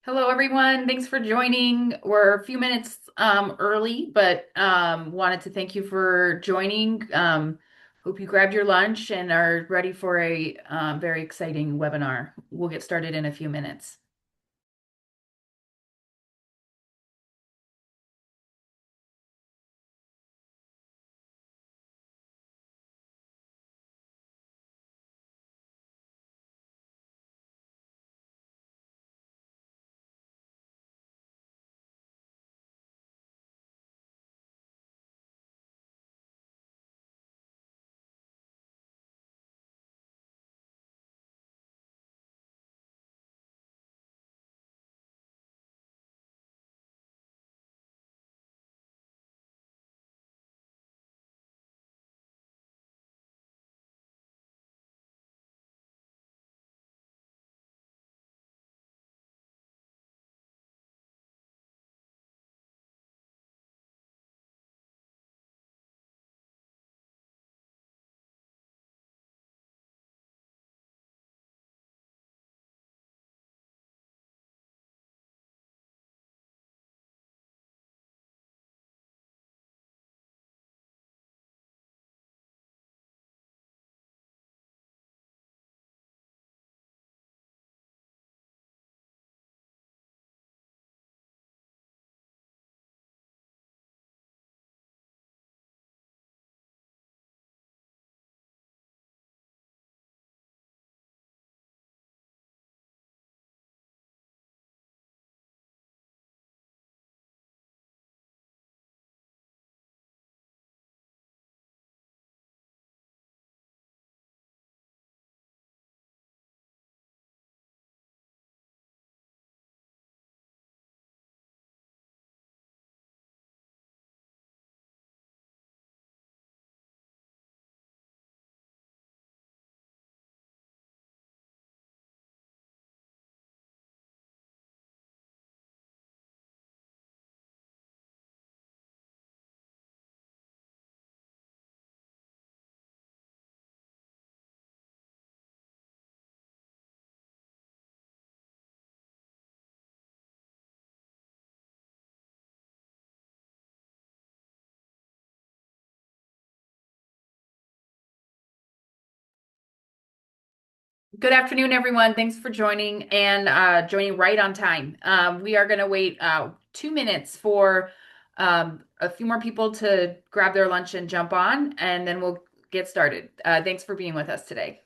Hello, everyone. Thanks for joining. We're a few minutes early, but wanted to thank you for joining. Hope you grabbed your lunch and are ready for a very exciting webinar. We'll get started in a few minutes. Good afternoon, everyone. Thanks for joining and joining right on time. We are going to wait 2 minutes for a few more people to grab their lunch and jump on, and then we'll get started. Thanks for being with us today.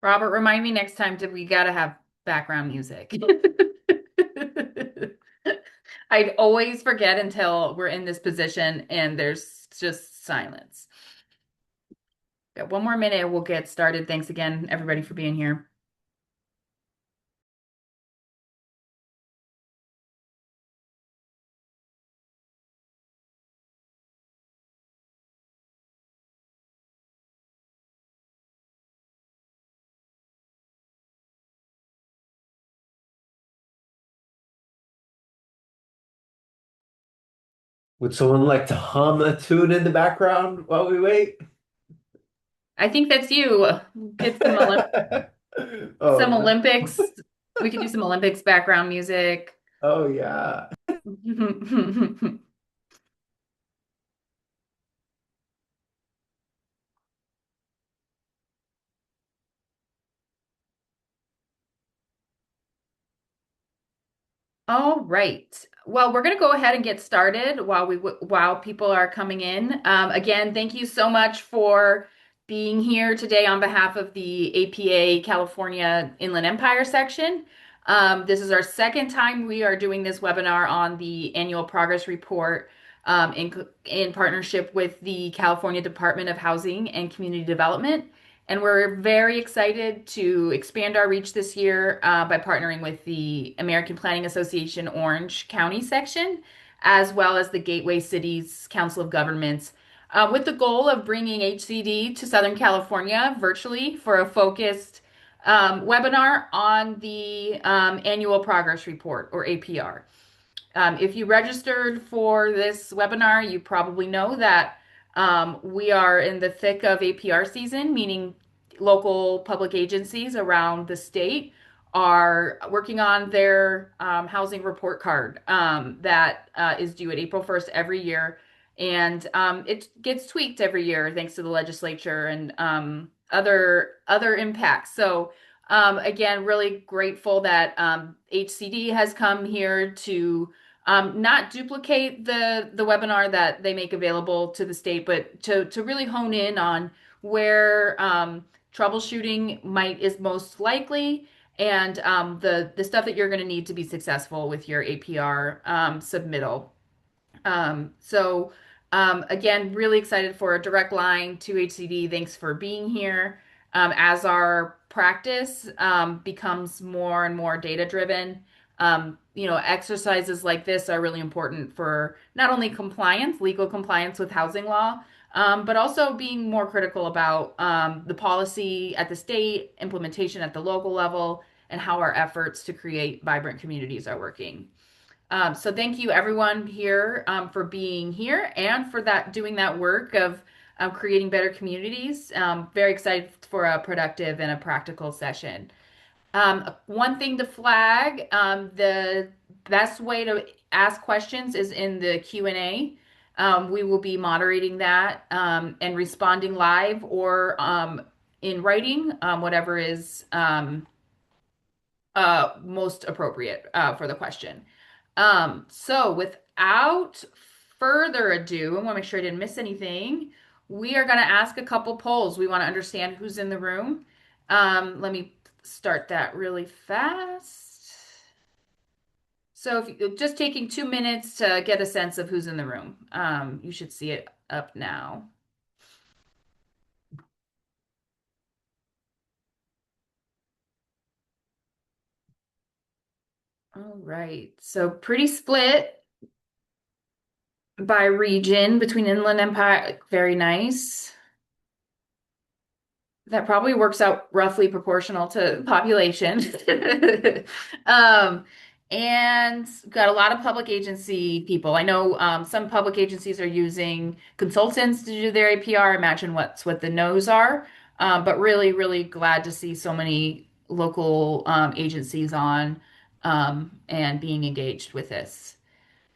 Robert, remind me next time that we got to have background music. I always forget until we're in this position and there's just silence. Got one more minute, we'll get started. Thanks again, everybody, for being here. Would someone like to hum a tune in the background while we wait? I think that's you. Get Oh, some no. Olympics. We could do some Olympics background music. Oh, yeah. All right. Well, we're going to go ahead and get started while people are coming in. Again, thank you so much for being here today on behalf of the APA California Inland Empire section. This is our second time we are doing this webinar on the annual progress report in partnership with the California Department of Housing and Community Development. And we're very excited to expand our reach this year by partnering with the American Planning Association Orange County section, as well as the Gateway Cities Council of Governments, with the goal of bringing HCD to Southern California virtually for a focused webinar on the annual progress report, or APR. If you registered for this webinar, you probably know that we are in the thick of APR season, meaning local public agencies around the state are working on their housing report card that is due at April 1st every year. And it gets tweaked every year thanks to the legislature and other impacts. So again, really grateful that HCD has come here to not duplicate the webinar that they make available to the state, but to really hone in on where troubleshooting might is most likely and the stuff that you're going to need to be successful with your APR submittal. Again, really excited for a direct line to HCD. Thanks for being here. As our practice becomes more and more data driven, exercises like this are really important for not only compliance, legal compliance with housing law, but also being more critical about the policy at the state, implementation at the local level, and how our efforts to create vibrant communities are working. So thank you everyone here for being here and for doing that work of creating better communities. Very excited for a productive and a practical session. One thing to flag, the best way to ask questions is in the Q&A. We will be moderating that and responding live or in writing, whatever is most appropriate for the question. So without further ado, I want to make sure I didn't miss anything. We are going to ask a couple polls. We want to understand who's in the room. Let me start that really fast. So if you just taking 2 minutes to get a sense of who's in the room. You should see it up now. All right. So pretty split by region between Inland Empire. Very nice. That probably works out roughly proportional to population. Um, and got a lot of public agency people. I know some public agencies are using consultants to do their APR. Imagine what the no's are. But really, really glad to see so many local agencies on and being engaged with this.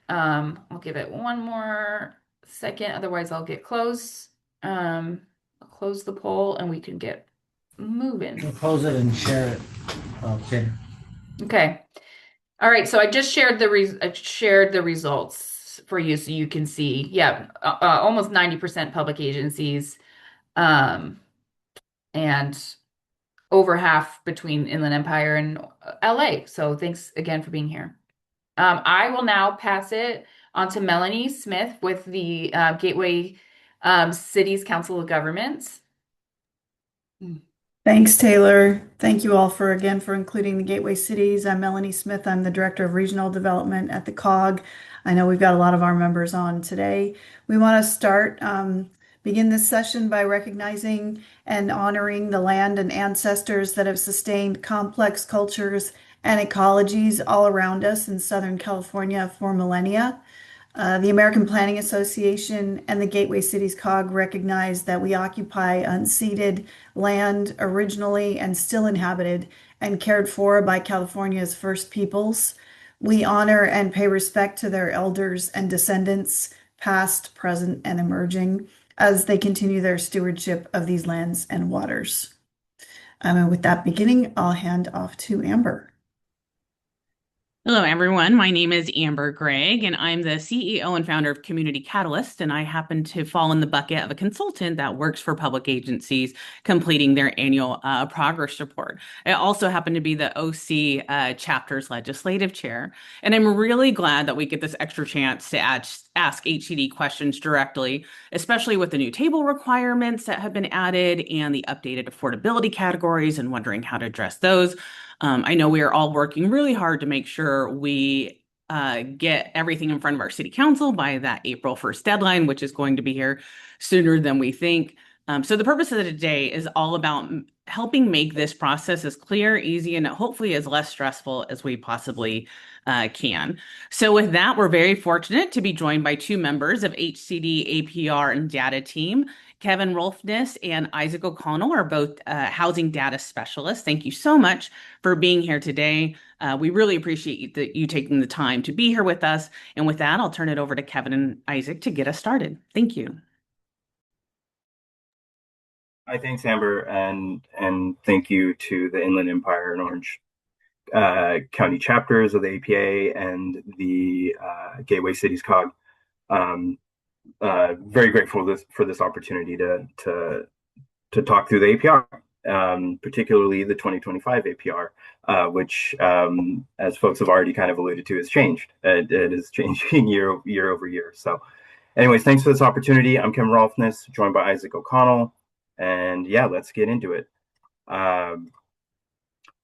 I'll give it one more second, otherwise I'll get close. I'll close the poll and we can get moving. We'll close it and share it. Okay. Okay. All right. So I just shared the results for you so you can see. Yeah, almost 90% public agencies, um, and over half between Inland Empire and LA. So thanks again for being here. I will now pass it on to Melanie Smith with the Gateway Cities Council of Governments. Thanks, Taylor. Thank you all for including the Gateway Cities. I'm Melanie Smith. I'm the Director of Regional Development at the COG. I know we've got a lot of our members on today. We want to begin this session by recognizing and honoring the land and ancestors that have sustained complex cultures and ecologies all around us in Southern California for millennia. The American Planning Association and the Gateway Cities COG recognize that we occupy unceded land originally and still inhabited and cared for by California's first peoples. We honor and pay respect to their elders and descendants, past, present, and emerging, as they continue their stewardship of these lands and waters. And with that beginning, I'll hand off to Amber. Hello, everyone. My name is Amber Gregg, and I'm the CEO and founder of Community Catalyst. And I happen to fall in the bucket of a consultant that works for public agencies completing their annual progress report. I also happen to be the OC chapter's legislative chair. And I'm really glad that we get this extra chance to ask HCD questions directly, especially with the new table requirements that have been added and the updated affordability categories and wondering how to address those. I know we are all working really hard to make sure we get everything in front of our city council by that April 1st deadline, which is going to be here sooner than we think. So the purpose of today is all about helping make this process as clear, easy, and hopefully as less stressful as we possibly can. So with that, we're very fortunate to be joined by two members of HCD, APR, and data team. Kevin Rolfness and Isaac O'Connell are both housing data specialists. Thank you so much for being here today. We really appreciate you taking the time to be here with us. And with that, I'll turn it over to Kevin and Isaac to get us started. Thank you. Hi, thanks, Amber, and thank you to the Inland Empire and Orange County chapters of the APA and the Gateway Cities COG. Very grateful for this opportunity to talk through the APR, particularly the 2025 APR, which, as folks have already kind of alluded to, has changed. It is changing year over year. So, anyways, thanks for this opportunity. I'm Kevin Rolfness, joined by Isaac O'Connell, and yeah, let's get into it.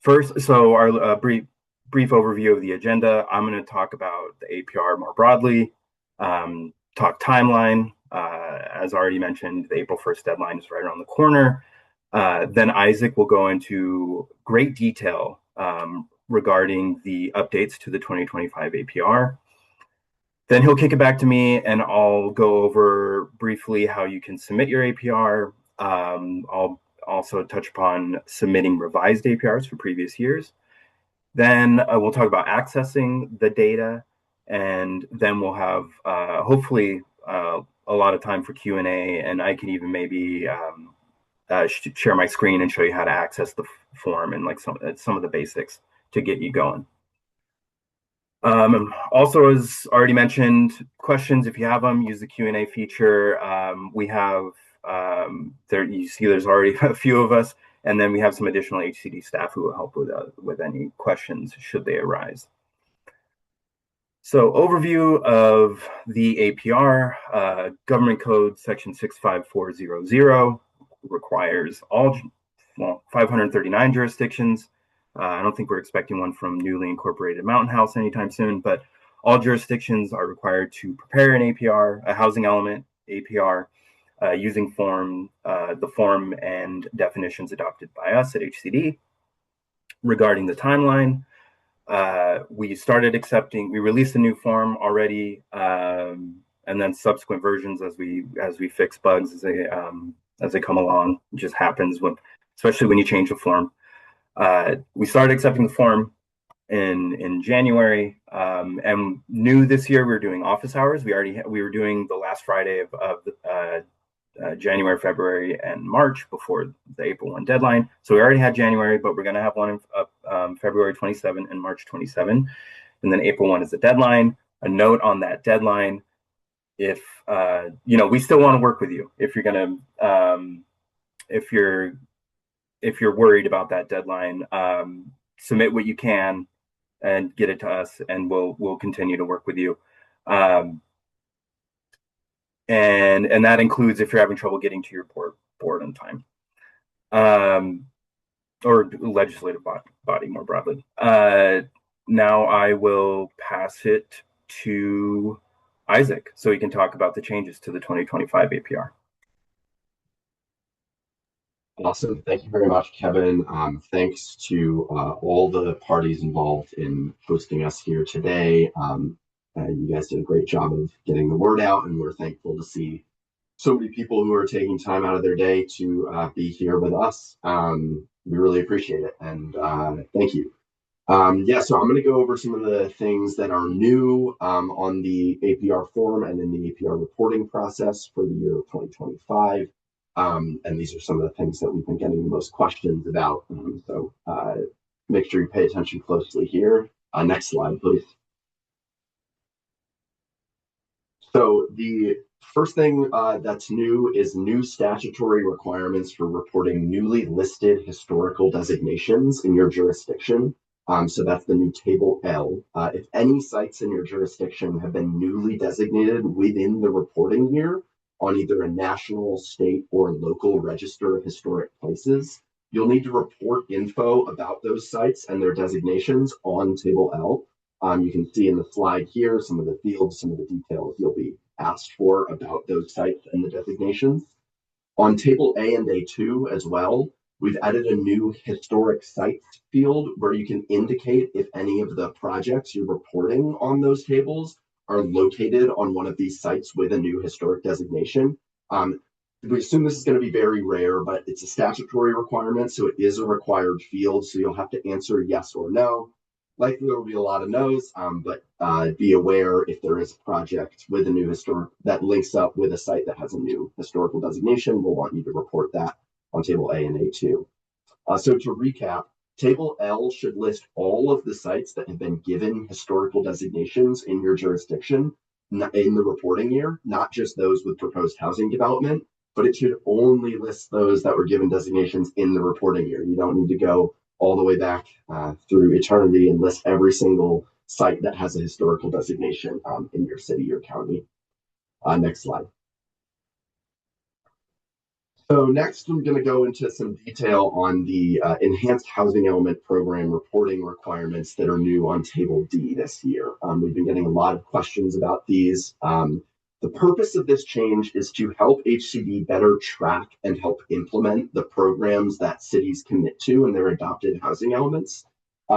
First, so our brief overview of the agenda. I'm going to talk about the APR more broadly. Talk timeline. As already mentioned, the April 1st deadline is right around the corner. Then Isaac will go into great detail regarding the updates to the 2025 APR. Then he'll kick it back to me and I'll go over briefly how you can submit your APR. I'll also touch upon submitting revised APRs for previous years. Then we'll talk about accessing the data, and then we'll have hopefully a lot of time for Q&A, and I can even maybe share my screen and show you how to access the form and like some of the basics to get you going. Also, as already mentioned, questions, if you have them, use the Q&A feature. We have there, you see there's already a few of us, and then we have some additional HCD staff who will help with any questions should they arise. So overview of the APR, Government Code Section 65400 requires all, 539 jurisdictions. I don't think we're expecting one from newly incorporated Mountain House anytime soon, but all jurisdictions are required to prepare an APR, a housing element APR, using the form and definitions adopted by us at HCD. Regarding the timeline, we released a new form already, and then subsequent versions as we fix bugs as they come along. It just happens especially when you change the form. We started accepting the form in January, and new this year we're doing office hours. We were doing the last Friday of January, February, and March before the April 1 deadline. So we already had January, but we're going to have one February 27 and March 27, and then April 1 is the deadline. A note on that deadline: if we still want to work with you. If you're going to, if you're worried about that deadline, submit what you can and get it to us, and we'll continue to work with you. And that includes if you're having trouble getting to your board on time, or legislative body more broadly. Now I will pass it to Isaac so he can talk about the changes to the 2025 APR. Awesome. Thank you very much, Kevin. Thanks to all the parties involved in hosting us here today. You guys did a great job of getting the word out, and we're thankful to see so many people who are taking time out of their day to be here with us. We really appreciate it, and thank you. So I'm going to go over some of the things that are new on the APR form and in the APR reporting process for the year of 2025. And these are some of the things that we've been getting the most questions about. So make sure you pay attention closely here. Next slide, please. So the first thing that's new is new statutory requirements for reporting newly listed historical designations in your jurisdiction. So that's the new Table L. If any sites in your jurisdiction have been newly designated within the reporting year on either a national, state, or local register of historic places, you'll need to report info about those sites and their designations on Table L. You can see in the slide here some of the fields, some of the details you'll be asked for about those sites and the designations. On Table A and A2 as well, we've added a new historic sites field where you can indicate if any of the projects you're reporting on those tables are located on one of these sites with a new historic designation. We assume this is going to be very rare, but it's a statutory requirement, so it is a required field, so you'll have to answer yes or no. Likely there will be a lot of no's, but be aware if there is a project with a new historic that links up with a site that has a new historical designation, we'll want you to report that on Table A and A2. So to recap, Table L should list all of the sites that have been given historical designations in your jurisdiction in the reporting year, not just those with proposed housing development, but it should only list those that were given designations in the reporting year. You don't need to go all the way back through eternity and list every single site that has a historical designation in your city or county. Next slide. So next, I'm going to go into some detail on the Enhanced Housing Element Program reporting requirements that are new on Table D this year. We've been getting a lot of questions about these. The purpose of this change is to help HCD better track and help implement the programs that cities commit to in their adopted housing elements. So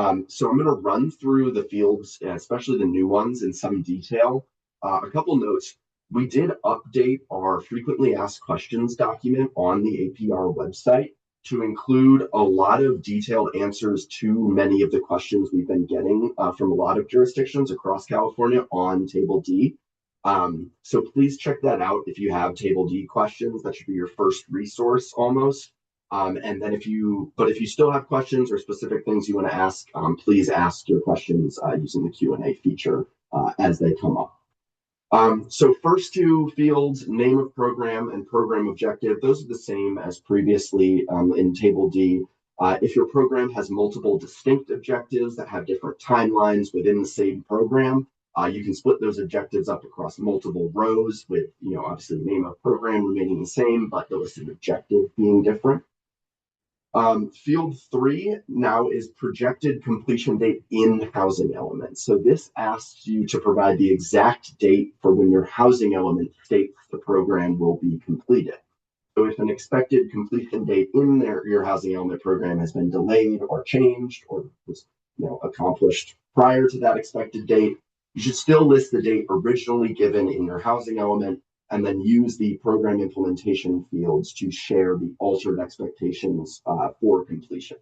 I'm going to run through the fields, especially the new ones, in some detail. A couple notes. We did update our frequently asked questions document on the APR website to include a lot of detailed answers to many of the questions we've been getting from a lot of jurisdictions across California on Table D. So please check that out if you have Table D questions. That should be your first resource almost. And then if you still have questions or specific things you want to ask, please ask your questions using the Q&A feature as they come up. So first two fields, name of program and program objective, those are the same as previously in Table D. If your program has multiple distinct objectives that have different timelines within the same program, you can split those objectives up across multiple rows with, obviously the name of program remaining the same, but the listed objective being different. Field 3 now is projected completion date in housing element. So this asks you to provide the exact date for when your housing element states the program will be completed. So if an expected completion date in your housing element program has been delayed or changed or was accomplished prior to that expected date, you should still list the date originally given in your housing element and then use the program implementation fields to share the altered expectations for completion.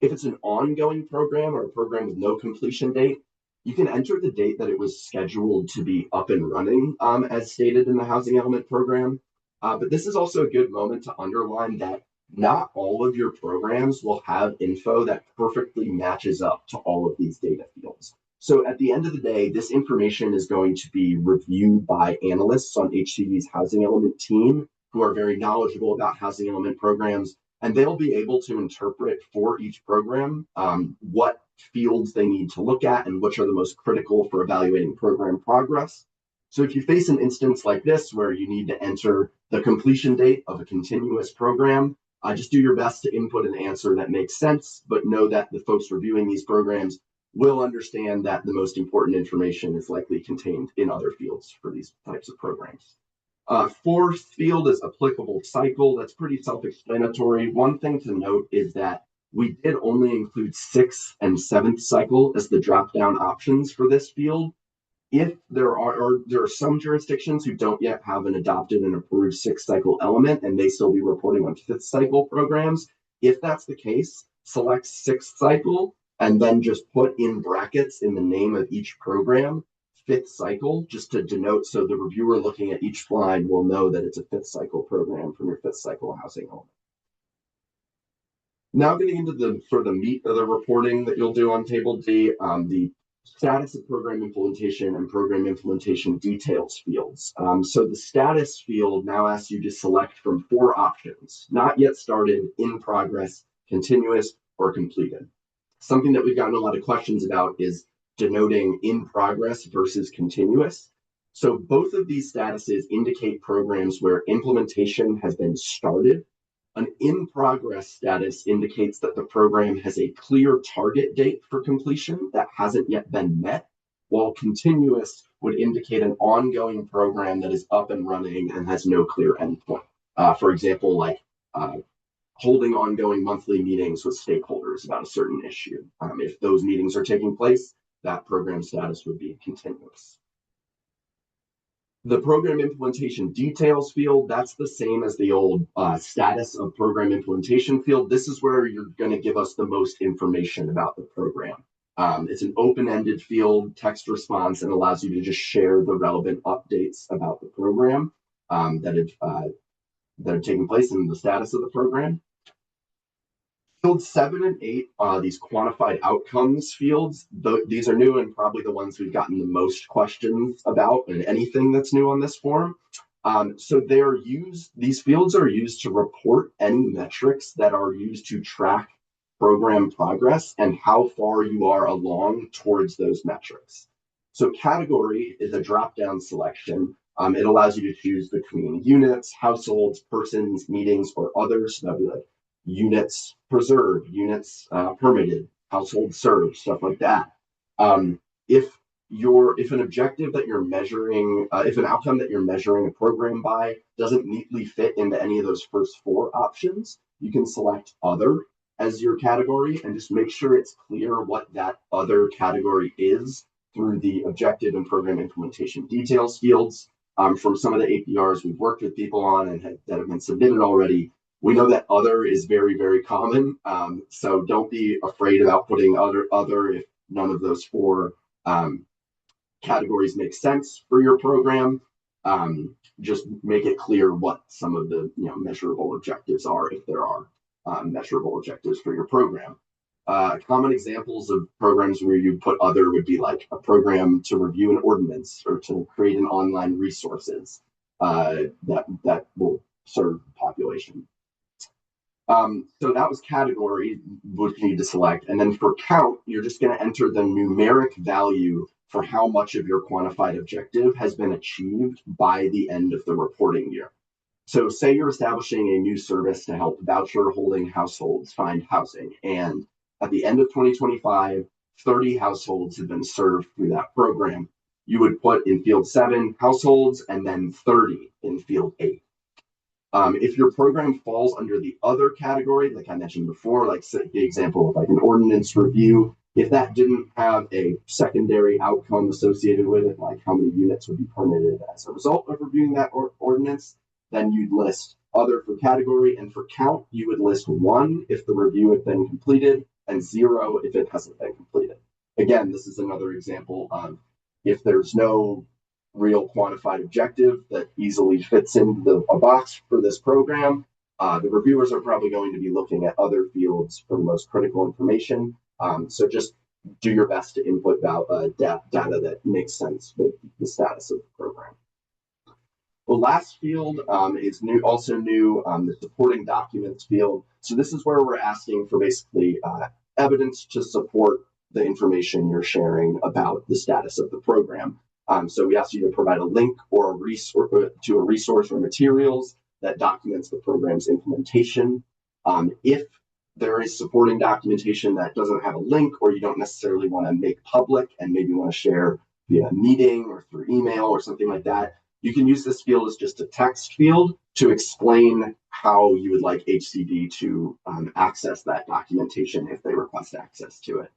If it's an ongoing program or a program with no completion date, you can enter the date that it was scheduled to be up and running as stated in the housing element program. But this is also a good moment to underline that not all of your programs will have info that perfectly matches up to all of these data fields. So at the end of the day, this information is going to be reviewed by analysts on HCD's housing element team who are very knowledgeable about housing element programs, and they'll be able to interpret for each program what fields they need to look at and which are the most critical for evaluating program progress. So if you face an instance like this where you need to enter the completion date of a continuous program, just do your best to input an answer that makes sense, but know that the folks reviewing these programs will understand that the most important information is likely contained in other fields for these types of programs. Fourth field is applicable cycle. That's pretty self-explanatory. One thing to note is that we did only include 6th and 7th cycle as the drop-down options for this field. If there are some jurisdictions who don't yet have an adopted and approved 6th cycle element and they still be reporting on 5th cycle programs, if that's the case, select 6th cycle and then just put in brackets in the name of each program 5th cycle, just to denote so the reviewer looking at each slide will know that it's a 5th cycle program from your 5th cycle housing element. Now getting into the sort of the meat of the reporting that you'll do on Table D, the status of program implementation and program implementation details fields. So the status field now asks you to select from 4 options: not yet started, in progress, continuous, or completed. Something that we've gotten a lot of questions about is denoting in progress versus continuous. So both of these statuses indicate programs where implementation has been started. An in progress status indicates that the program has a clear target date for completion that hasn't yet been met, while continuous would indicate an ongoing program that is up and running and has no clear endpoint. For example, like holding ongoing monthly meetings with stakeholders about a certain issue. If those meetings are taking place, that program status would be continuous. The program implementation details field, that's the same as the old status of program implementation field. This is where you're going to give us the most information about the program. It's an open-ended field, text response, and allows you to just share the relevant updates about the program that are taking place in the status of the program. Fields 7 and 8, these quantified outcomes fields, these are new and probably the ones we've gotten the most questions about, and anything that's new on this form. So these fields are used to report any metrics that are used to track program progress and how far you are along towards those metrics. So category is a drop-down selection. It allows you to choose between units, households, persons, meetings, or others. So that'd be like units preserved, units permitted, household served, stuff like that. If an objective that you're measuring, if an outcome that you're measuring a program by doesn't neatly fit into any of those first 4 options, you can select other as your category and just make sure it's clear what that other category is through the objective and program implementation details fields. From some of the APRs we've worked with people on and that have been submitted already, we know that other is very, very common. So don't be afraid about putting other if none of those 4 categories make sense for your program. Just make it clear what some of the measurable objectives are, if there are measurable objectives for your program. Common examples of programs where you put other would be like a program to review an ordinance or to create an online resources that will serve the population. So that was category, which you need to select. And then for count, you're just going to enter the numeric value for how much of your quantified objective has been achieved by the end of the reporting year. So say you're establishing a new service to help voucher holding households find housing. And at the end of 2025, 30 households have been served through that program. You would put in field 7 households and then 30 in field 8. If your program falls under the other category, like I mentioned before, like the example of like an ordinance review, if that didn't have a secondary outcome associated with it, like how many units would be permitted as a result of reviewing that ordinance, then you'd list other for category, and for count, you would list 1 if the review had been completed and 0 if it hasn't been completed. Again, this is another example of if there's no real quantified objective that easily fits into a box for this program, the reviewers are probably going to be looking at other fields for the most critical information. So just do your best to input data that makes sense with the status of the program. The last field is also new, the supporting documents field. So this is where we're asking for basically evidence to support the information you're sharing about the status of the program. So we ask you to provide a link or a resource or materials that documents the program's implementation. If there is supporting documentation that doesn't have a link, or you don't necessarily want to make public and maybe want to share via meeting or through email or something like that, you can use this field as just a text field to explain how you would like HCD to access that documentation if they request access to it.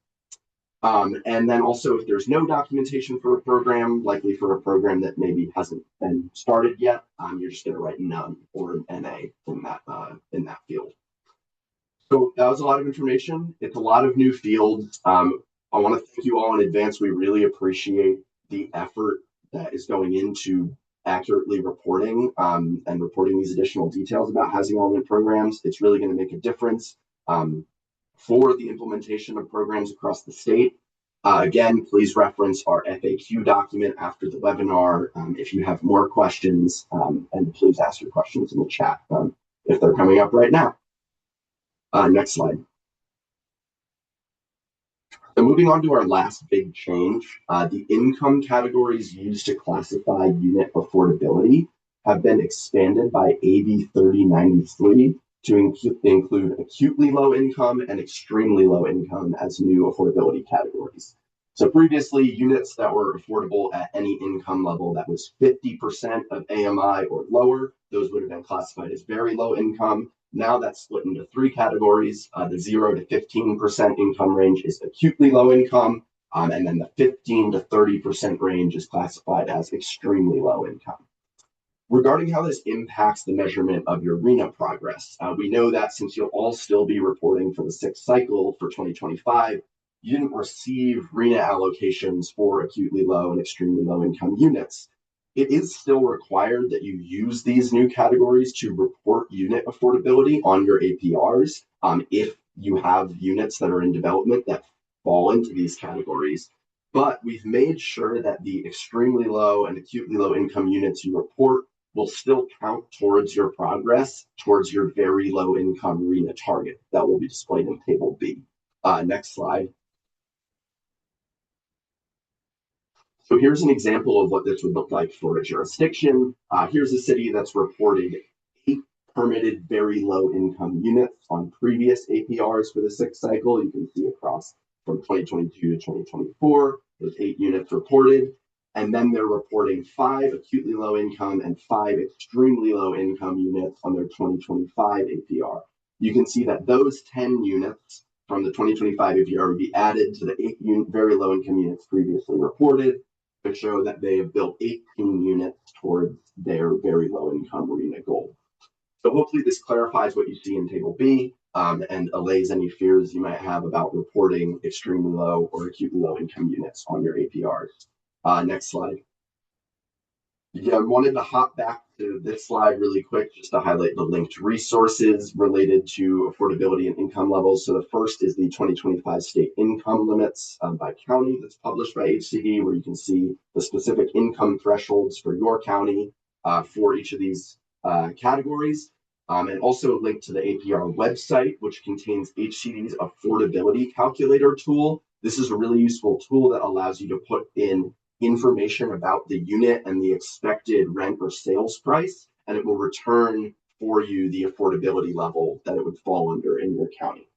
And then also, if there's no documentation for a program, likely for a program that maybe hasn't been started yet, you're just going to write none or an NA in that field. So that was a lot of information. It's a lot of new fields. I want to thank you all in advance. We really appreciate the effort that is going into accurately reporting and reporting these additional details about housing element programs. It's really going to make a difference. for the implementation of programs across the state. Again, please reference our FAQ document after the webinar if you have more questions, and please ask your questions in the chat if they're coming up right now. Next slide. So moving on to our last big change, the income categories used to classify unit affordability have been expanded by AB 3093 to include acutely low income and extremely low income as new affordability categories. So previously, units that were affordable at any income level that was 50% of AMI or lower, those would have been classified as very low income. Now that's split into three categories. The 0 to 15% income range is acutely low income, and then the 15 to 30% range is classified as extremely low income. Regarding how this impacts the measurement of your RHNA progress, we know that since you'll all still be reporting for the sixth cycle for 2025, you didn't receive RHNA allocations for acutely low and extremely low income units. It is still required that you use these new categories to report unit affordability on your APRs if you have units that are in development that fall into these categories. But we've made sure that the extremely low and acutely low income units you report will still count towards your progress, towards your very low income RHNA target that will be displayed in Table B. Next slide. So here's an example of what this would look like for a jurisdiction. Here's a city that's reported 8 permitted very low income units on previous APRs for the sixth cycle. You can see across from 2022 to 2024, there's 8 units reported. And then they're reporting 5 acutely low income and 5 extremely low income units on their 2025 APR. You can see that those 10 units from the 2025 APR would be added to the 8 very low income units previously reported to show that they have built 18 units towards their very low income RHNA goal. So hopefully this clarifies what you see in Table B and allays any fears you might have about reporting extremely low or acutely low income units on your APRs. Next slide. Yeah, I wanted to hop back to this slide really quick just to highlight the linked resources related to affordability and income levels. So the first is the 2025 state income limits by county that's published by HCD, where you can see the specific income thresholds for your county for each of these categories. And also a link to the APR website, which contains HCD's affordability calculator tool. This is a really useful tool that allows you to put in information about the unit and the expected rent or sales price, and it will return for you the affordability level that it would fall under in your county.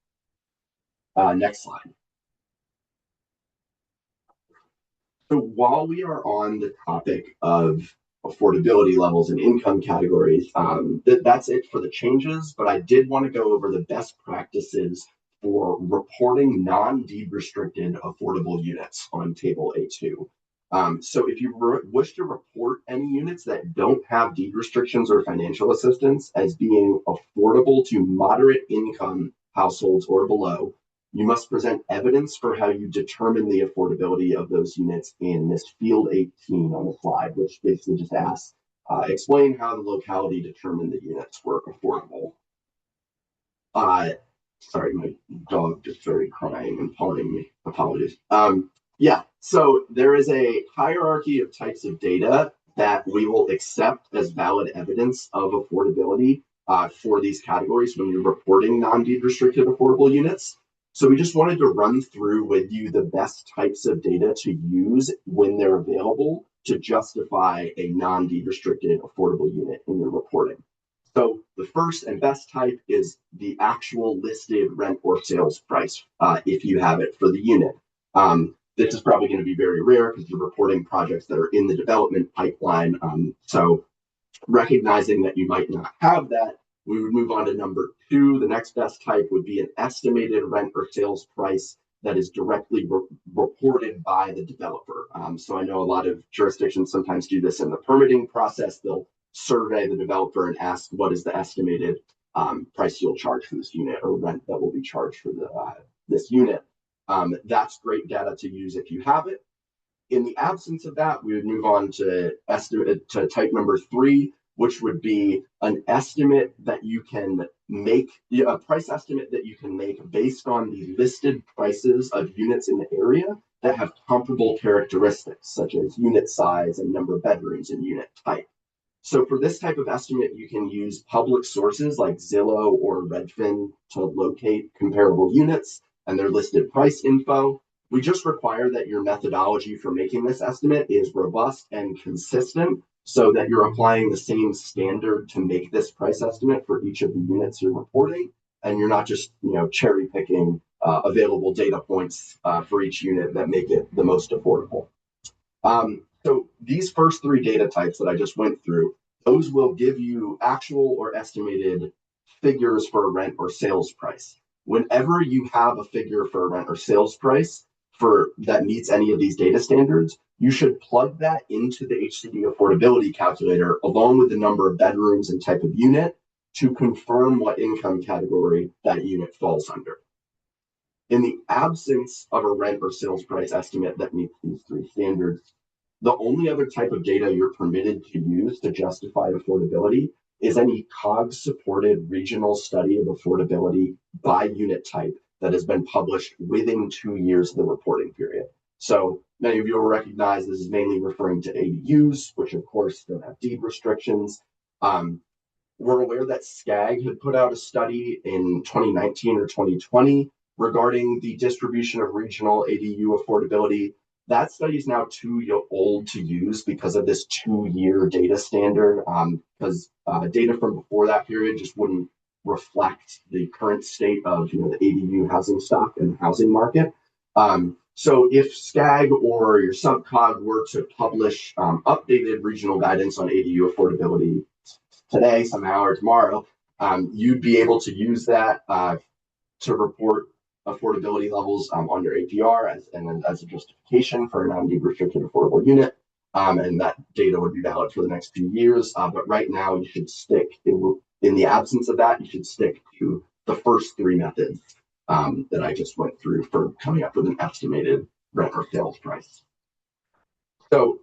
Next slide. So while we are on the topic of affordability levels and income categories, that's it for the changes, but I did want to go over the best practices for reporting non-deed restricted affordable units on Table A2. So if you wish to report any units that don't have deed restrictions or financial assistance as being affordable to moderate income households or below, you must present evidence for how you determine the affordability of those units in this field 18 on the slide, which basically just asks, explain how the locality determined the units were affordable. Sorry, my dog just started crying and pawing me. Apologies. Yeah, so there is a hierarchy of types of data that we will accept as valid evidence of affordability for these categories when you're reporting non-deed restricted affordable units. So we just wanted to run through with you the best types of data to use when they're available to justify a non-deed restricted affordable unit in your reporting. So the first and best type is the actual listed rent or sales price if you have it for the unit. This is probably going to be very rare because you're reporting projects that are in the development pipeline. So recognizing that you might not have that, we would move on to number 2. The next best type would be an estimated rent or sales price that is directly reported by the developer. So I know a lot of jurisdictions sometimes do this in the permitting process. They'll survey the developer and ask what is the estimated price you'll charge for this unit or rent that will be charged for this unit. That's great data to use if you have it. In the absence of that, we would move on to type number 3, which would be an estimate that you can make, a price estimate that you can make based on the listed prices of units in the area that have comparable characteristics, such as unit size and number of bedrooms and unit type. So for this type of estimate, you can use public sources like Zillow or Redfin to locate comparable units and their listed price info. We just require that your methodology for making this estimate is robust and consistent so that you're applying the same standard to make this price estimate for each of the units you're reporting. And you're not just cherry picking available data points for each unit that make it the most affordable. So these first three data types that I just went through, those will give you actual or estimated figures for a rent or sales price. Whenever you have a figure for a rent or sales price that meets any of these data standards, you should plug that into the HCD affordability calculator along with the number of bedrooms and type of unit to confirm what income category that unit falls under. In the absence of a rent or sales price estimate that meets these three standards, the only other type of data you're permitted to use to justify affordability is any COG-supported regional study of affordability by unit type that has been published within 2 years of the reporting period. So many of you will recognize this is mainly referring to ADUs, which of course don't have deed restrictions. We're aware that SCAG had put out a study in 2019 or 2020 regarding the distribution of regional ADU affordability. That study is now too old to use because of this 2-year data standard, because data from before that period just wouldn't reflect the current state of the ADU housing stock and the housing market. So if SCAG or your subcog were to publish updated regional guidance on ADU affordability today, somehow, or tomorrow, you'd be able to use that to report affordability levels on your APR as a justification for a non-deed restricted affordable unit. And that data would be valid for the next few years. But right now, you should stick, in the absence of that, you should stick to the first three methods that I just went through for coming up with an estimated rent or sales price. So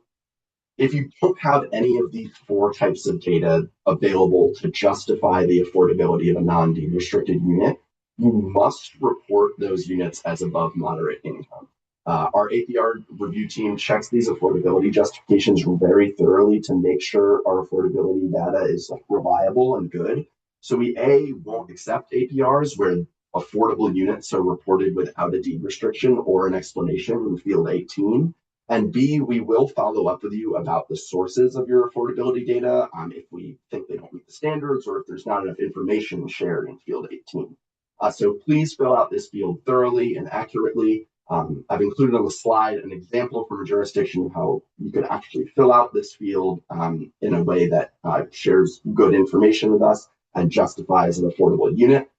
if you don't have any of these four types of data available to justify the affordability of a non-deed restricted unit, you must report those units as above moderate income. Our APR review team checks these affordability justifications very thoroughly to make sure our affordability data is reliable and good. So we won't accept APRs where affordable units are reported without a deed restriction or an explanation in field 18. And B, we will follow up with you about the sources of your affordability data if we think they don't meet the standards or if there's not enough information shared in field 18. So please fill out this field thoroughly and accurately. I've included on the slide an example from a jurisdiction of how you could actually fill out this field in a way that shares good information with us and justifies an affordable unit.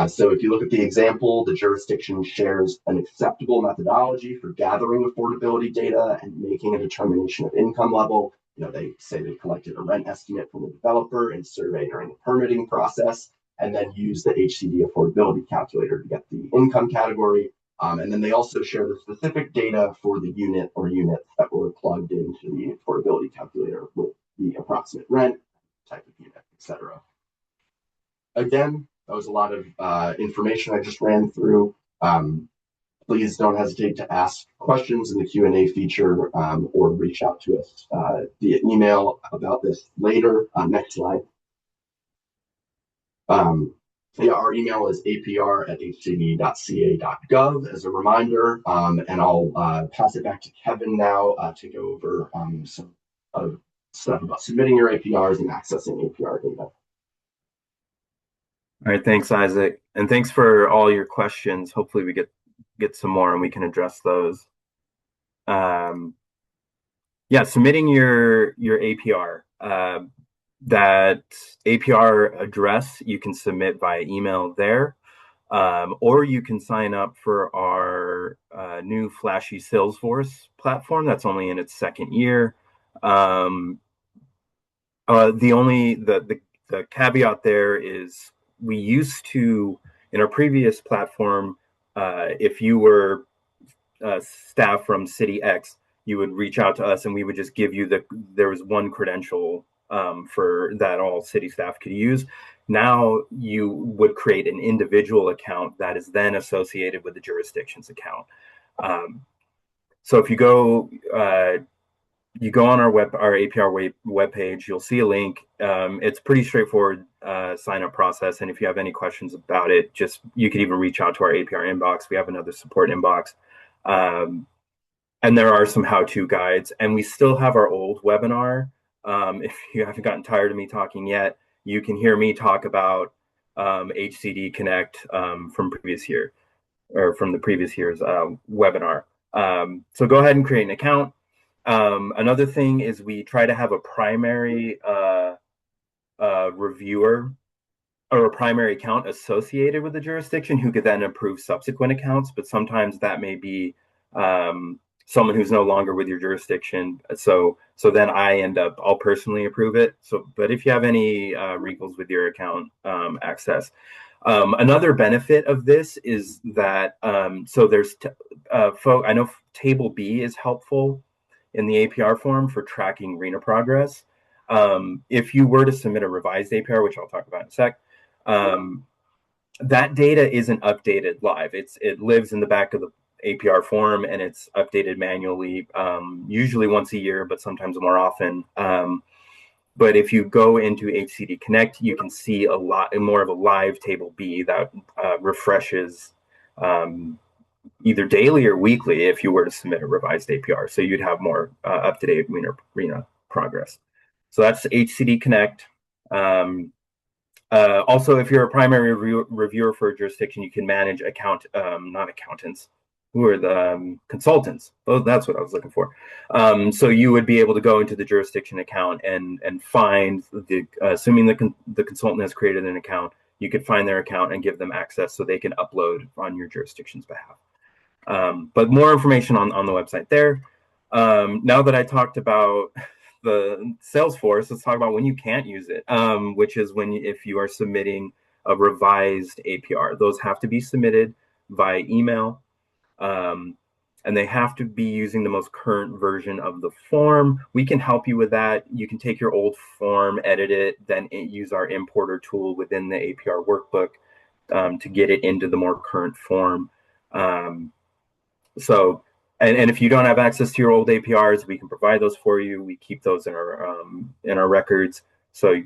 So if you look at the example, the jurisdiction shares an acceptable methodology for gathering affordability data and making a determination of income level. They say they collected a rent estimate from the developer and survey during the permitting process, and then use the HCD affordability calculator to get the income category. And then they also share the specific data for the unit or units that were plugged into the affordability calculator with the approximate rent, type of unit, etc. Again, that was a lot of information I just ran through. Please don't hesitate to ask questions in the Q&A feature or reach out to us via email about this later. Next slide. Our email is apr@hcd.ca.gov as a reminder, and I'll pass it back to Kevin now to go over some stuff about submitting your APRs and accessing APR data. All right, thanks, Isaac. And thanks for all your questions. Hopefully we get some more and we can address those. Submitting your APR. That APR address you can submit via email there, or you can sign up for our new flashy Salesforce platform that's only in its second year. The caveat there is we used to, in our previous platform, if you were staff from City X, you would reach out to us and we would just give you there was one credential for that all city staff could use. Now you would create an individual account that is then associated with the jurisdiction's account. So if you go on our APR web page, you'll see a link. It's pretty straightforward sign up process. And if you have any questions about it, you could even reach out to our APR inbox. We have another support inbox. And there are some how-to guides. And we still have our old webinar. If you haven't gotten tired of me talking yet, you can hear me talk about HCD Connect from the previous year's webinar. So go ahead and create an account. Another thing is we try to have a primary reviewer or a primary account associated with the jurisdiction who could then approve subsequent accounts, but sometimes that may be someone who's no longer with your jurisdiction. So then I'll personally approve it. But if you have any wrinkles with your account access, another benefit of this is that I know Table B is helpful in the APR form for tracking RENA progress. If you were to submit a revised APR, which I'll talk about in a sec, that data isn't updated live. It lives in the back of the APR form and it's updated manually, usually once a year, but sometimes more often. But if you go into HCD Connect, you can see a lot more of a live Table B that refreshes either daily or weekly if you were to submit a revised APR. So you'd have more up-to-date RENA progress. So that's HCD Connect. Also, if you're a primary reviewer for a jurisdiction, you can manage not accountants, who are the consultants. Oh, that's what I was looking for. So you would be able to go into the jurisdiction account and find assuming the consultant has created an account, you could find their account and give them access so they can upload on your jurisdiction's behalf. But more information on the website there. Now that I talked about the Salesforce, let's talk about when you can't use it, which is if you are submitting a revised APR. Those have to be submitted via email, and they have to be using the most current version of the form. We can help you with that. You can take your old form, edit it, then use our importer tool within the APR workbook to get it into the more current form. And if you don't have access to your old APRs, we can provide those for you. We keep those in our records. So,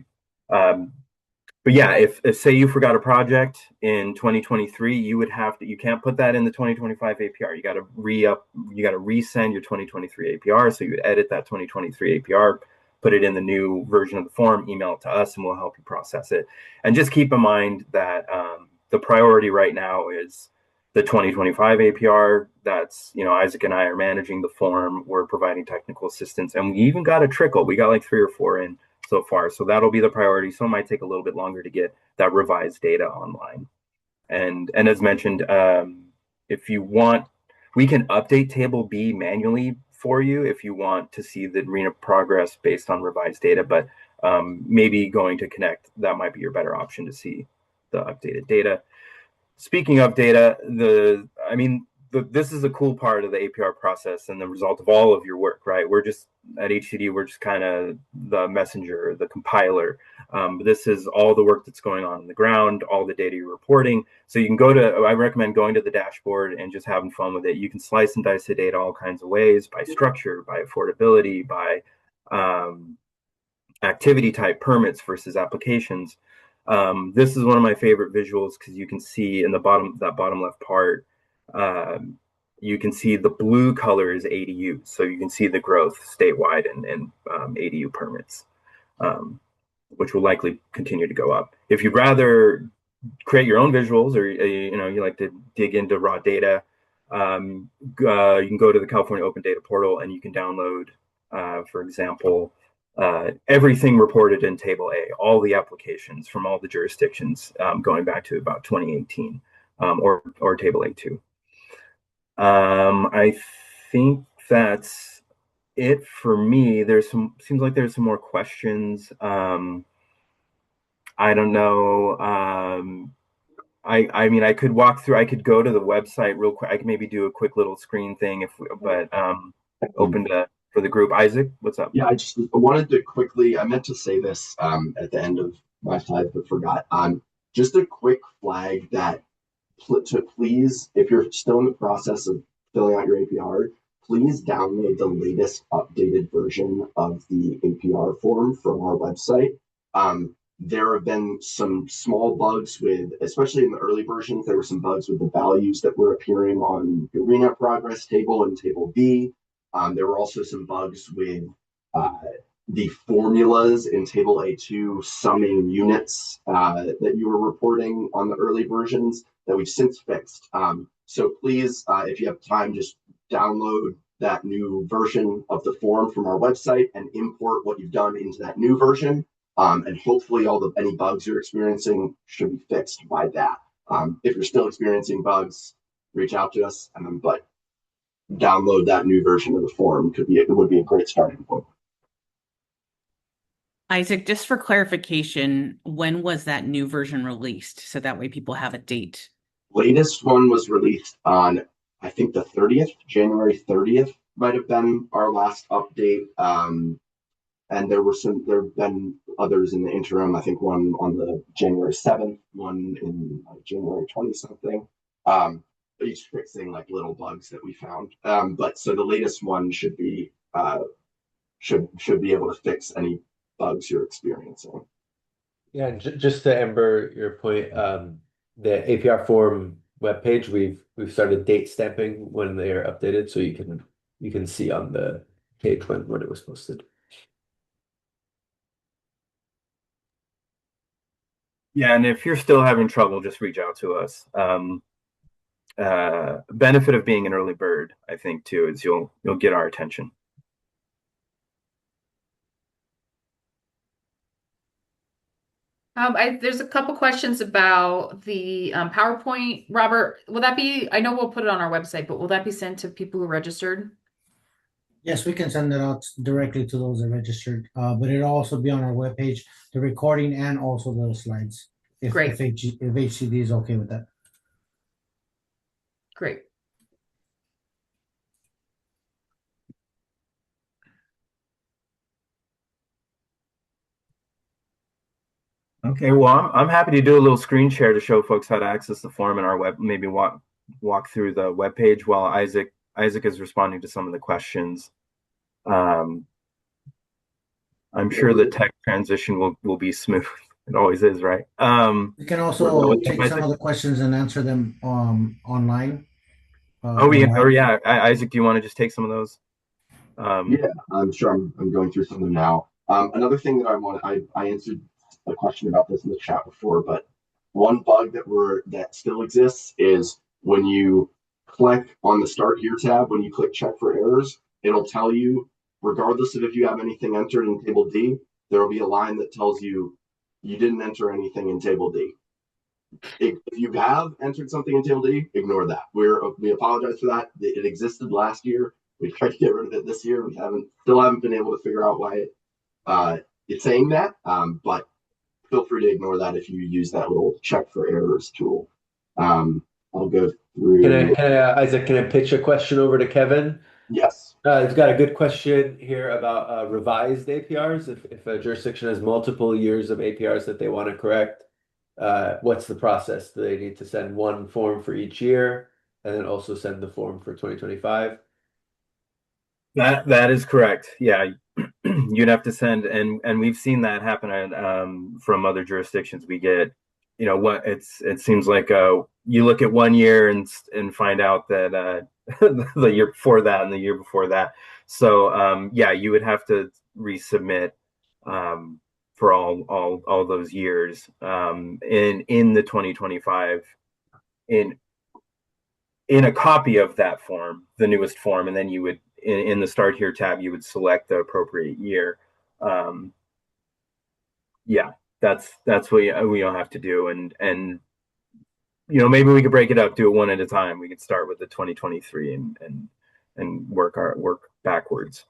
but yeah, if say you forgot a project in 2023, you can't put that in the 2025 APR. You got to resend your 2023 APR. So you would edit that 2023 APR, put it in the new version of the form, email it to us, and we'll help you process it. And just keep in mind that the priority right now is the 2025 APR. That's, Isaac and I are managing the form. We're providing technical assistance, and we even got a trickle. We got like 3 or 4 in so far. So that'll be the priority. So it might take a little bit longer to get that revised data online. And as mentioned, if you want, we can update Table B manually for you if you want to see the RENA progress based on revised data, but maybe going to Connect, that might be your better option to see the updated data. Speaking of data, this is a cool part of the APR process and the result of all of your work, right? We're just at HCD, we're just kind of the messenger, the compiler. This is all the work that's going on the ground, all the data you're reporting. So you can I recommend going to the dashboard and just having fun with it. You can slice and dice the data all kinds of ways, by structure, by affordability, by activity type, permits versus applications. This is one of my favorite visuals because you can see in that bottom left part, you can see the blue color is ADU. So you can see the growth statewide and ADU permits, which will likely continue to go up. If you'd rather create your own visuals or you like to dig into raw data, you can go to the California Open Data Portal and you can download, for example, everything reported in Table A, all the applications from all the jurisdictions going back to about 2018, or Table A2. I think that's it for me. Seems like there's some more questions. I don't know. I could walk through. I could go to the website real quick. I could maybe do a quick little screen thing open to for the group. Isaac, what's up? Yeah, I just wanted to quickly, I meant to say this at the end of my slide, but forgot. Just a quick flag that to please, if you're still in the process of filling out your APR, please download the latest updated version of the APR form from our website. There have been some small bugs with, especially in the early versions, there were some bugs with the values that were appearing on the arena progress table and table B. There were also some bugs with uh, the formulas in table A2 summing units that you were reporting on the early versions that we've since fixed. So please, if you have time, just download that new version of the form from our website and import what you've done into that new version. And hopefully any bugs you're experiencing should be fixed by that. If you're still experiencing bugs, reach out to us, but download that new version of the form. It would be a great starting point. Isaac, just for clarification, when was that new version released? So that way people have a date. Latest one was released on, I think, the 30th, January 30th might have been our last update. And there have been others in the interim. I think one on the January 7th, one in January 20 something. Each fixing like little bugs that we found. But so the latest one should be should be able to fix any bugs you're experiencing. Yeah, just to Amber, your point, the APR form webpage, we've started date stamping when they are updated, so you can see on the page when it was posted. Yeah, and if you're still having trouble, just reach out to us. Benefit of being an early bird, I think, too, is you'll get our attention. There's a couple questions about the PowerPoint. Robert, will that be, I know we'll put it on our website, but will that be sent to people who registered? Yes, we can send it out directly to those that registered, but it'll also be on our webpage, the recording and also the slides. Great. If HCD is okay with that. Great. Okay, well, I'm happy to do a little screen share to show folks how to access the form in our web, maybe walk through the web page while Isaac is responding to some of the questions. I'm sure the tech transition will be smooth. It always is, right? We can also take some of the questions and answer them online. Isaac, do you want to just take some of those? Yeah, I'm sure I'm going through some of them now. Another thing that I answered a question about this in the chat before, but one bug that still exists is when you click on the Start Here tab, when you click Check for Errors, it'll tell you, regardless of if you have anything entered in Table D, there will be a line that tells you you didn't enter anything in Table D. If you have entered something in Table D, ignore that. We apologize for that. It existed last year. We tried to get rid of it this year. We still haven't been able to figure out why it's saying that. But feel free to ignore that if you use that little check for errors tool. I'll go through. Isaac, can I pitch a question over to Kevin? Yes. He's got a good question here about revised APRs. If a jurisdiction has multiple years of APRs that they want to correct, what's the process? Do they need to send one form for each year and then also send the form for 2025? That is correct. Yeah, you'd have to send, and we've seen that happen from other jurisdictions. We get, it seems like you look at one year and find out that the year before that and the year before that. So yeah, you would have to resubmit for all those years in the 2025 in a copy of that form, the newest form, and then you would in the Start Here tab, you would select the appropriate year. Yeah, that's what we all have to do, and maybe we could break it up, do it one at a time. We could start with the 2023 and work backwards.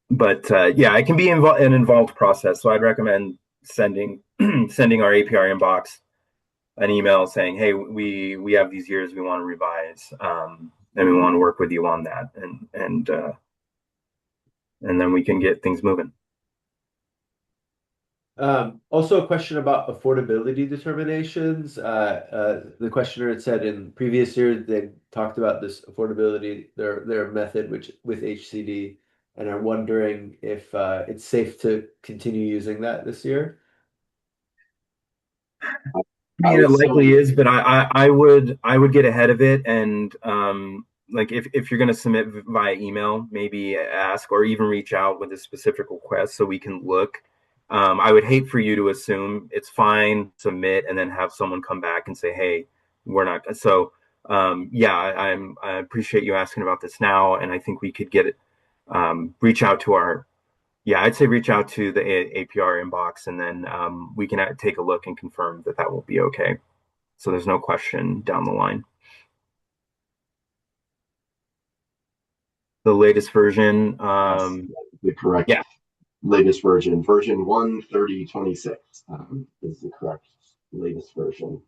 But yeah, it can be an involved process. So I'd recommend sending our APR inbox an email saying, hey, we have these years we want to revise, and we want to work with you on that, and then we can get things moving. Also a question about affordability determinations. The questioner had said in previous years they talked about this affordability, their method, which with HCD, and are wondering if it's safe to continue using that this year. I I mean, it would say, likely is, but I would get ahead of it and like if you're going to submit via email, maybe ask or even reach out with a specific request so we can look. I would hate for you to assume it's fine, submit, and then have someone come back and say, "Hey, we're not." So, yeah, I appreciate you asking about this now, and I think we could get it. Reach out to our, yeah, I'd say reach out to the APR inbox, and then we can take a look and confirm that that will be okay. So there's no question down the line. The latest version, yes, the correct yeah, latest version. Version 1.30.26 is the correct latest version.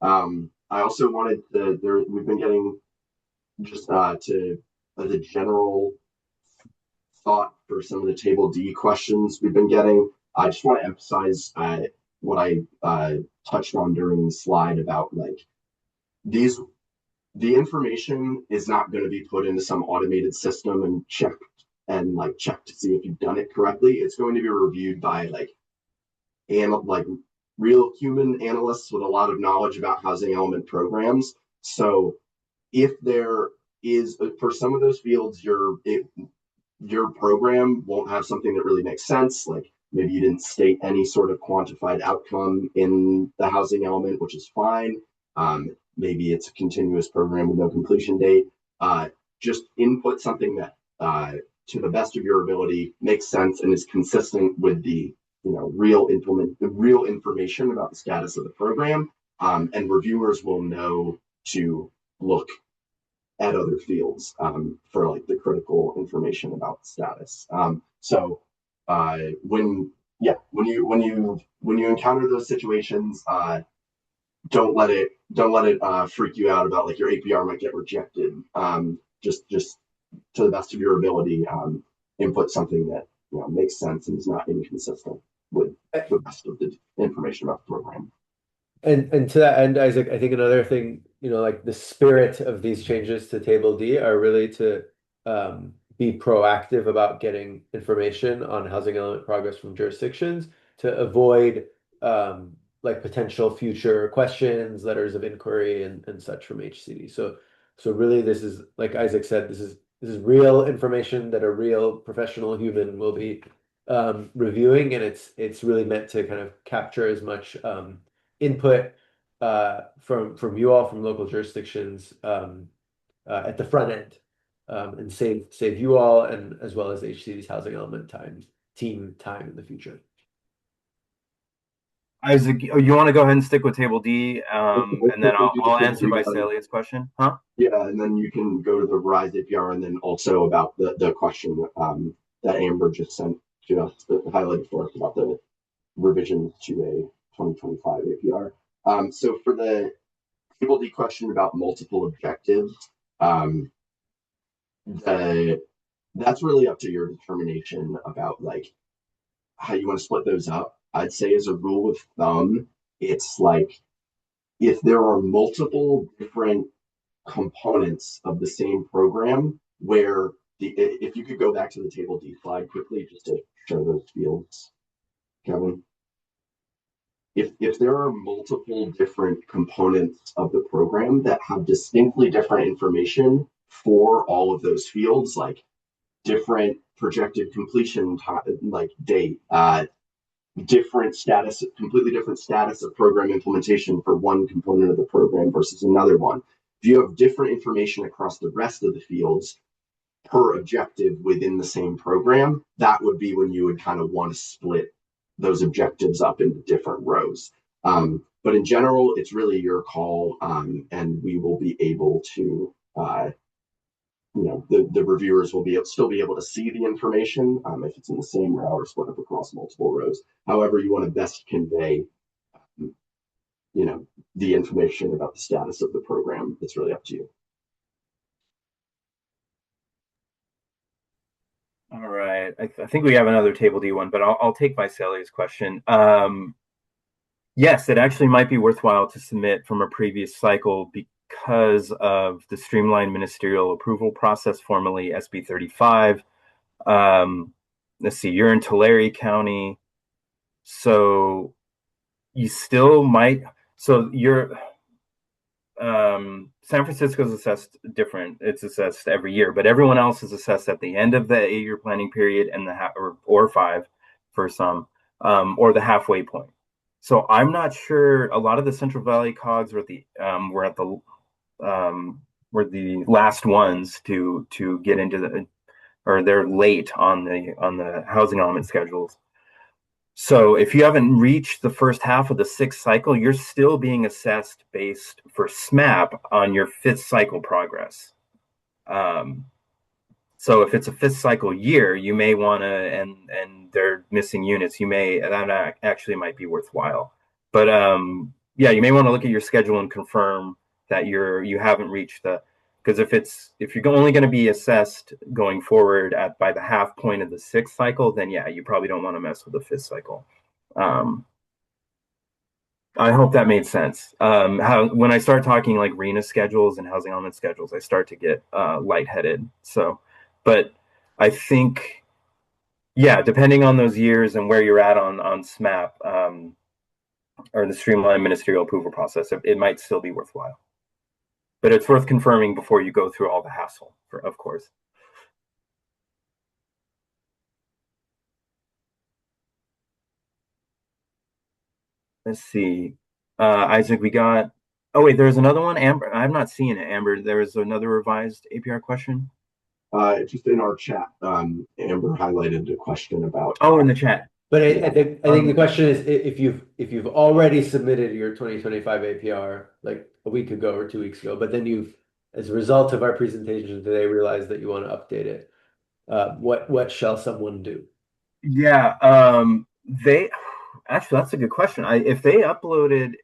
I also wanted we've been getting just to as a general thought for some of the table D questions we've been getting. I just want to emphasize what I touched on during the slide about like these the information is not going to be put into some automated system and checked to see if you've done it correctly. It's going to be reviewed by like real human analysts with a lot of knowledge about housing element programs. So if there is for some of those fields, your program won't have something that really makes sense. Like maybe you didn't state any sort of quantified outcome in the housing element, which is fine. Maybe it's a continuous program with no completion date. Just input something that, to the best of your ability, makes sense and is consistent with the real information about the status of the program. And reviewers will know to look at other fields for like the critical information about the status. So when you encounter those situations, don't let it freak you out about like your APR might get rejected. Just to the best of your ability, input something that makes sense and is not inconsistent with the rest of the information about the program. And to that end, Isaac, I think another thing, like the spirit of these changes to Table D are really to be proactive about getting information on housing element progress from jurisdictions to avoid like potential future questions, letters of inquiry, and such from HCD. So really, this is like Isaac said, this is real information that a real professional human will be reviewing, and it's really meant to kind of capture as much input from you all from local jurisdictions at the front end and save you all and as well as HCD's housing element team time in the future. Isaac, you want to go ahead and stick with Table D, and then I'll answer You by got it. Celia's question, huh? Yeah, and then you can go to the Rise APR and then also about the question that Amber just sent to us, highlighted for us about the revisions to a 2025 APR. So for the Table D question about multiple objectives, that's really up to your determination about like how you want to split those up. I'd say as a rule of thumb, it's like if there are multiple different components of the same program where if you could go back to the Table D slide quickly just to show those fields, Kevin. If there are multiple different components of the program that have distinctly different information for all of those fields, like different projected completion time, like date, different status, completely different status of program implementation for one component of the program versus another one. If you have different information across the rest of the fields per objective within the same program, that would be when you would kind of want to split those objectives up into different rows. But in general, it's really your call, and we will be able to the reviewers will still be able to see the information if it's in the same row or split up across multiple rows. However, you want to best convey the information about the status of the program. It's really up to you. All right. I think we have another Table D one, but I'll take Vicelia's question. Yes, it actually might be worthwhile to submit from a previous cycle because of the streamlined ministerial approval process, formerly SB 35. Let's see, you're in Tulare County, so you still might. So you're San Francisco's assessed different. It's assessed every year, but everyone else is assessed at the end of the 8-year planning period and or 5 for some, or the halfway point. So I'm not sure. A lot of the Central Valley COGs were the last ones to get into the, or they're late on the housing element schedules. So if you haven't reached the first half of the 6th cycle, you're still being assessed based for SMAP on your 5th cycle progress. So if it's a 5th cycle year, you may want to, and they're missing units, that actually might be worthwhile. But yeah, you may want to look at your schedule and confirm that you haven't reached because if you're only going to be assessed going forward by the half point of the 6th cycle, then yeah, you probably don't want to mess with the 5th cycle. I hope that made sense. When I start talking like RENA schedules and housing element schedules, I start to get lightheaded. So, but I think, yeah, depending on those years and where you're at on SMAP or the streamlined ministerial approval process, it might still be worthwhile. But it's worth confirming before you go through all the hassle, of course. Let's see. Isaac, oh wait, there's another one. Amber, I'm not seeing it. Amber, there was another revised APR question. Just in our chat, Amber highlighted a question about. Oh, in the chat. But I think the question is if you've already submitted your 2025 APR like a week ago or 2 weeks ago, but then you've, as a result of our presentation today, realized that you want to update it, what shall someone do? Yeah, that's a good question. If they uploaded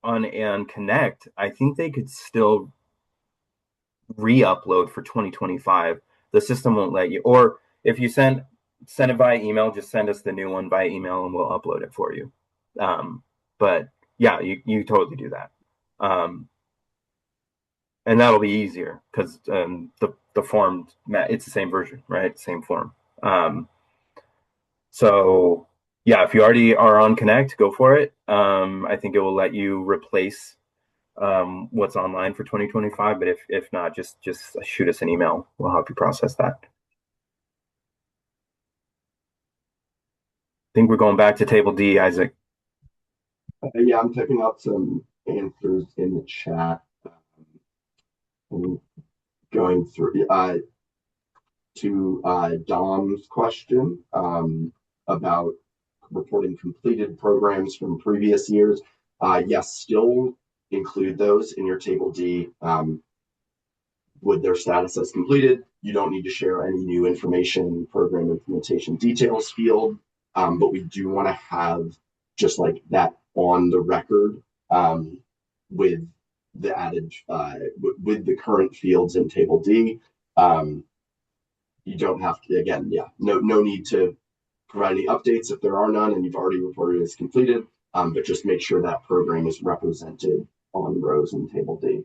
on Connect, I think they could still re-upload for 2025. The system won't let you, or if you send it by email, just send us the new one by email and we'll upload it for you. But yeah, you totally do that. And that'll be easier because the form, it's the same version, right? Same form. So yeah, if you already are on Connect, go for it. I think it will let you replace what's online for 2025. But if not, just shoot us an email. We'll help you process that. I think we're going back to Table D, Isaac. Yeah, I'm picking up some answers in the chat. And going through to Dom's question about reporting completed programs from previous years. Yes, still include those in your Table D with their status as completed. You don't need to share any new information, program implementation details field, but we do want to have just like that on the record with the added with the current fields in Table D. You don't have to, again, yeah, no need to provide any updates if there are none and you've already reported as completed, but just make sure that program is represented on rows in Table D.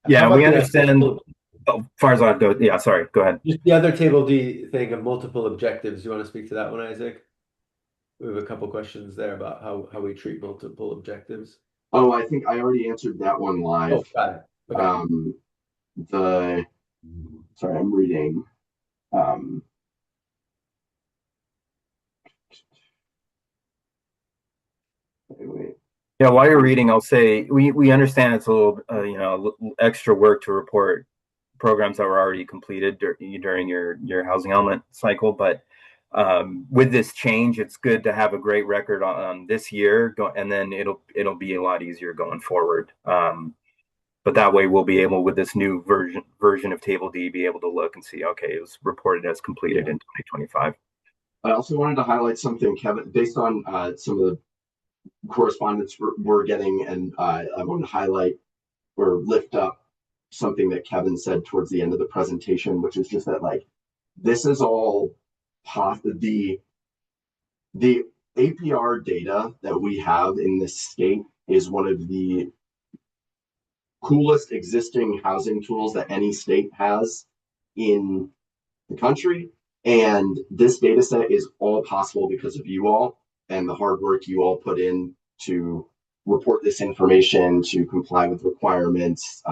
Yeah, we understand. Farzad, go. Yeah, sorry, go ahead. Just the other Table D thing of multiple objectives. You want to speak to that one, Isaac? We have a couple questions there about how we treat multiple objectives. Oh, I think I already answered that one live. Oh, got it. Okay. Sorry, I'm reading. Wait. Yeah, while you're reading, I'll say we understand it's a little extra work to report programs that were already completed during your housing element cycle, but with this change, it's good to have a great record on this year, and then it'll be a lot easier going forward. But that way, we'll be able, with this new version of Table D, be able to look and see, okay, it was reported as completed in 2025. I also wanted to highlight something, Kevin, based on some of the correspondence we're getting, and I want to highlight or lift up something that Kevin said towards the end of the presentation, which is just that like this is all the APR data that we have in this state is one of the coolest existing housing tools that any state has in the country. And this data set is all possible because of you all and the hard work you all put in to report this information, to comply with requirements,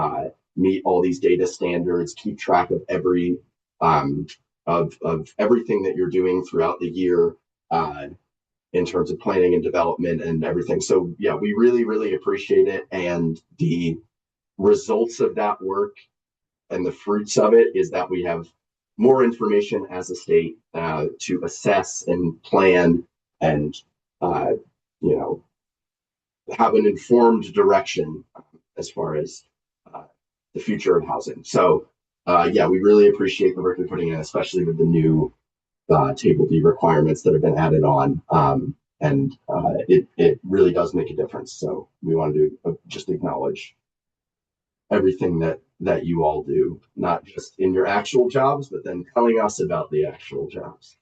meet all these data standards, keep track of every of everything that you're doing throughout the year in terms of planning and development and everything. So yeah, we really, really appreciate it. And the results of that work and the fruits of it is that we have more information as a state to assess and plan and you know, have an informed direction as far as the future of housing. So yeah, we really appreciate the work you're putting in, especially with the new Table D requirements that have been added on. And it really does make a difference. So we wanted to just acknowledge everything that you all do, not just in your actual jobs, but then telling us about the actual jobs.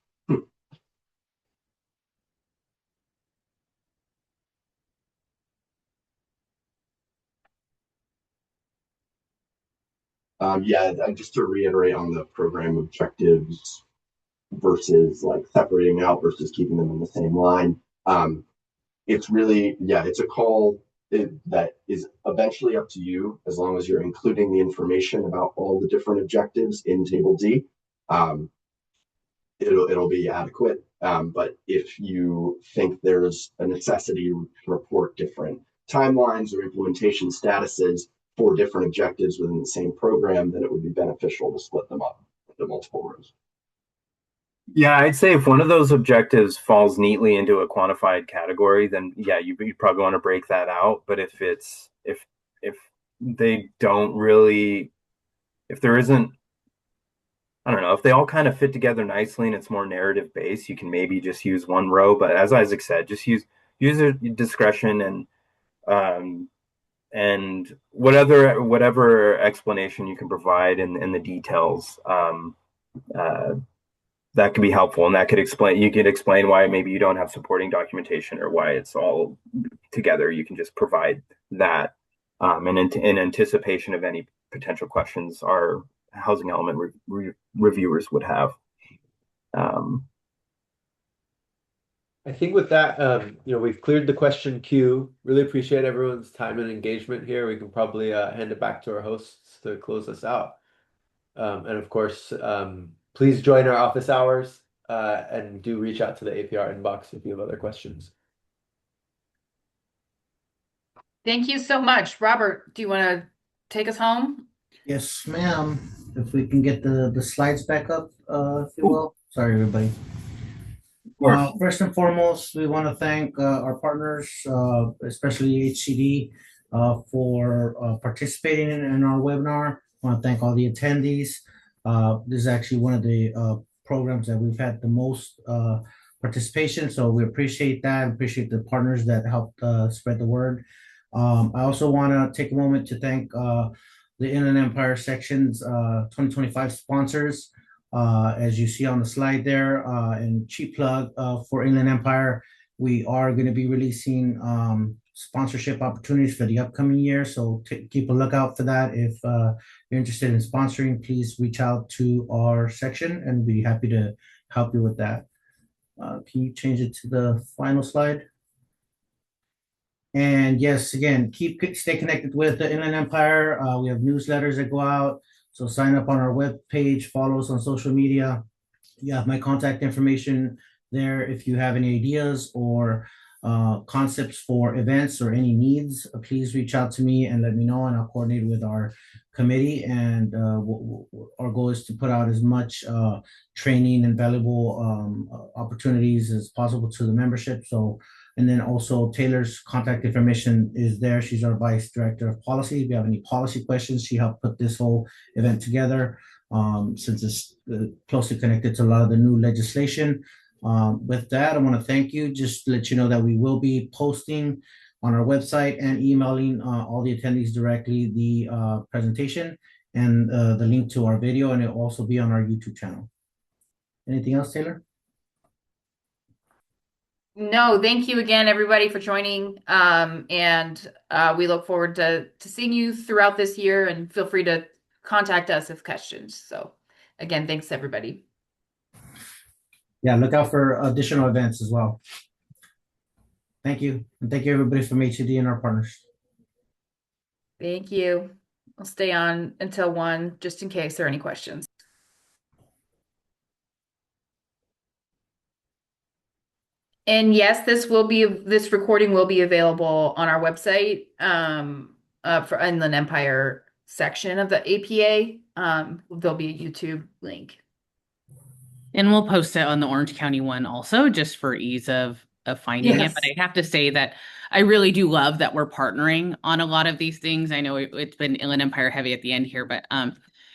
Yeah, just to reiterate on the program objectives versus like separating out versus keeping them in the same line. It's really, yeah, it's a call that is eventually up to you as long as you're including the information about all the different objectives in Table D. It'll be adequate. But if you think there's a necessity to report different timelines or implementation statuses for different objectives within the same program, then it would be beneficial to split them up into multiple rows. Yeah, I'd say if one of those objectives falls neatly into a quantified category, then yeah, you probably want to break that out. But if they don't really, if there isn't, I don't know, if they all kind of fit together nicely and it's more narrative based, you can maybe just use one row. But as Isaac said, just use your discretion and whatever explanation you can provide in the details. That could be helpful, and that could explain. You could explain why maybe you don't have supporting documentation or why it's all together. You can just provide that, and in anticipation of any potential questions our housing element reviewers would have. I think with that, we've cleared the question queue. Really appreciate everyone's time and engagement here. We can probably hand it back to our hosts to close us out. And of course, please join our office hours and do reach out to the APR inbox if you have other questions. Thank you so much. Robert, do you want to take us home? Yes, ma'am. If we can get the slides back up, if you will. Sorry, everybody. First and foremost, we want to thank our partners, especially HCD, for participating in our webinar. I want to thank all the attendees. This is actually one of the programs that we've had the most participation, so we appreciate that. Appreciate the partners that helped spread the word. I also want to take a moment to thank the Inland Empire Section's 2025 sponsors. As you see on the slide there, and cheap plug for Inland Empire, we are going to be releasing sponsorship opportunities for the upcoming year. So keep a lookout for that. If you're interested in sponsoring, please reach out to our section and we'll be happy to help you with that. Can you change it to the final slide? And yes, again, stay connected with the Inland Empire. We have newsletters that go out. So sign up on our webpage, follow us on social media. You have my contact information there. If you have any ideas or concepts for events or any needs, please reach out to me and let me know, and I'll coordinate with our committee. And our goal is to put out as much training and valuable opportunities as possible to the membership. So, and then also Taylor's contact information is there. She's our Vice Director of Policy. If you have any policy questions, she helped put this whole event together since it's closely connected to a lot of the new legislation. With that, I want to thank you. Just to let you know that we will be posting on our website and emailing all the attendees directly the presentation and the link to our video, and it'll also be on our YouTube channel. Anything else, Taylor? No, thank you again, everybody, for joining. And we look forward to seeing you throughout this year, and feel free to contact us if questions. So again, thanks, everybody. Yeah, look out for additional events as well. Thank you. And thank you, everybody from HCD and our partners. Thank you. I'll stay on until 1, just in case there are any questions. And yes, this recording will be available on our website for Inland Empire section of the APA. There'll be a YouTube link. And we'll post it on the Orange County one also, just for ease of finding it. But I have to say that I really do love that we're partnering on a lot of these things. I know it's been Inland Empire heavy at the end here, but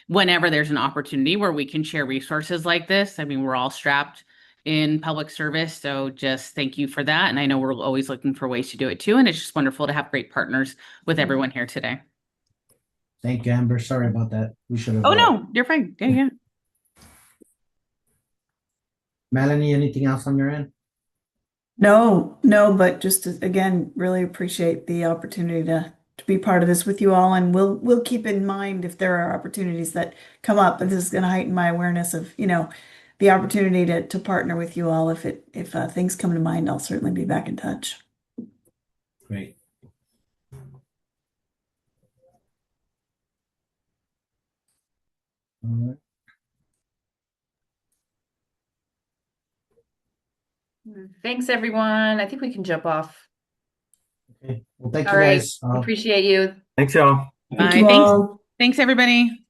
whenever there's an opportunity where we can share resources like this, I mean, we're all strapped in public service. So just thank you for that. And I know we're always looking for ways to do it too. And it's just wonderful to have great partners with everyone here today. Thank you, Amber. Sorry about that. We should have. Oh, no, you're fine. Yeah. Melanie, anything else on your end? No, but just again, really appreciate the opportunity to be part of this with you all, and we'll keep in mind if there are opportunities that come up. But this is going to heighten my awareness of the opportunity to partner with you all. If things come to mind, I'll certainly be back in touch. Great. All right. Thanks, everyone. I think we can jump off. Okay. Well, thank All you right. guys. Appreciate you. Thanks, y'all. Thank you all. Thanks, everybody.